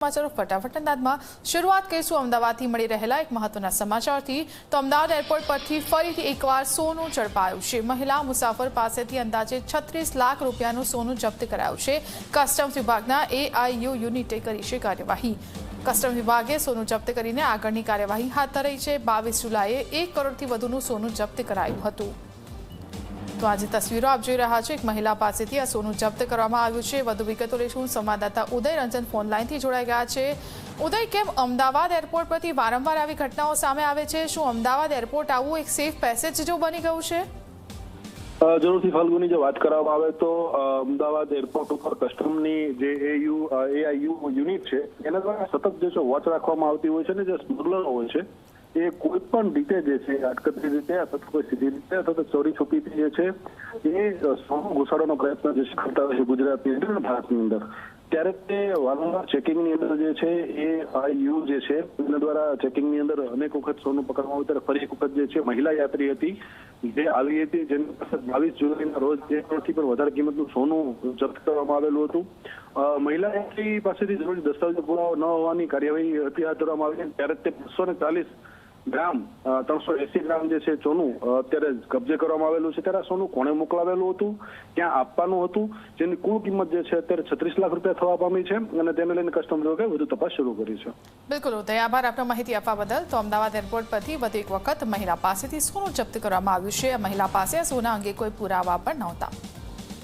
समाचारों फटाफट अंदाजમાં શરૂઆત કરીશું અમદાવાદથી મળી રહેલા એક મહત્વના સમાચારથી તો અમદાવાદ એરપોર્ટ પરથી ફરીથી એકવાર સોનું ઝડપાયું છે। મહિલા મુસાફર પાસેથી અંદાજે 36 લાખ રૂપિયાનું સોનું જપ્ત કરાયું છે। કસ્ટમ્સ વિભાગના એઆઈયુ યુનિટે કરી છે કાર્યવાહી। કસ્ટમ વિભાગે સોનું જપ્ત કરીને આગળની કાર્યવાહી હાથ ધરી છે। 22 જુલાઈએ 1 કરોડથી વધુનું સોનું જપ્ત કરાયું હતું। तो आज तस्वीरों आप જોઈ રહ્યા છો एक महिला पासेथी आ सोनू जप्त કરવામાં આવ્યું છે। વધુ વિગતો લઈશું। સંવાદદાતા ઉદય રંજન ફોન લાઈનથી જોડાઈ ગયા છે। ઉદય, કેમ અમદાવાદ એરપોર્ટ પરથી વારંવાર આવી ઘટનાઓ સામે આવે છે? શું અમદાવાદ એરપોર્ટ આવું એક સેફ પેસેજ જો બની ગયું છે? જરૂરથી ફાલ્ગુની જો વાત કરવામાં આવે તો અમદાવાદ એરપોર્ટ ઉપર કસ્ટમની જે એઆઈયુ યુનિટ છે એના દ્વારા સતત જે વોચ રાખવામાં આવતી હોય છે ને જે સ્મગલરો હોય છે એ કોઈ પણ રીતે જે છે અટકતી રીતે અથવા કોઈ સીધી રીતે અથવા ચોરી છુપીથી જે છે એ સોનું ઘુસાડવાનો પ્રયત્ન જે કરતા હોય છે ગુજરાતની અંદર ભારતની અંદર, ત્યારે તે વારંવાર ચેકિંગની અંદર જે છે એ યુ જે છે એના દ્વારા ચેકિંગની અંદર અનેક વખત સોનું પકડવામાં આવ્યું। ત્યારે ફરી એક વખત જે છે મહિલા યાત્રી હતી જે આવી હતી જેની પાસે 22 જુલાઈના રોજ 1 કરોડથી પણ વધારે કિંમતનું સોનું જપ્ત કરવામાં આવેલું હતું। મહિલા યાત્રી પાસેથી જરૂરી દસ્તાવેજો પુરાવો ન હોવાની કાર્યવાહી હતી હાથ ધરવામાં આવી, ત્યારે તે 240 ગ્રામ 380 ગ્રામ જે છે સોનું અત્યારે કબજે કરવામાં આવેલું છે। ત્યારે સોનું કોણે મોકલાવેલું હતું, ક્યાં આપવાનું હતું, જેની કુલ કિંમત જે છે અત્યારે 36 લાખ રૂપિયા થવા પામી છે અને તેને લઈને કસ્ટમ વિભાગે વધુ તપાસ શરૂ કરી છે। બિલકુલ ઉદય, આભાર આપનો માહિતી આપવા બદલ। તો અમદાવાદ એરપોર્ટ પરથી વધુ એક વખત મહિલા પાસેથી સોનું જપ્ત કરવામાં આવ્યું છે। મહિલા પાસે સોના અંગે કોઈ પુરાવા પણ નહોતા।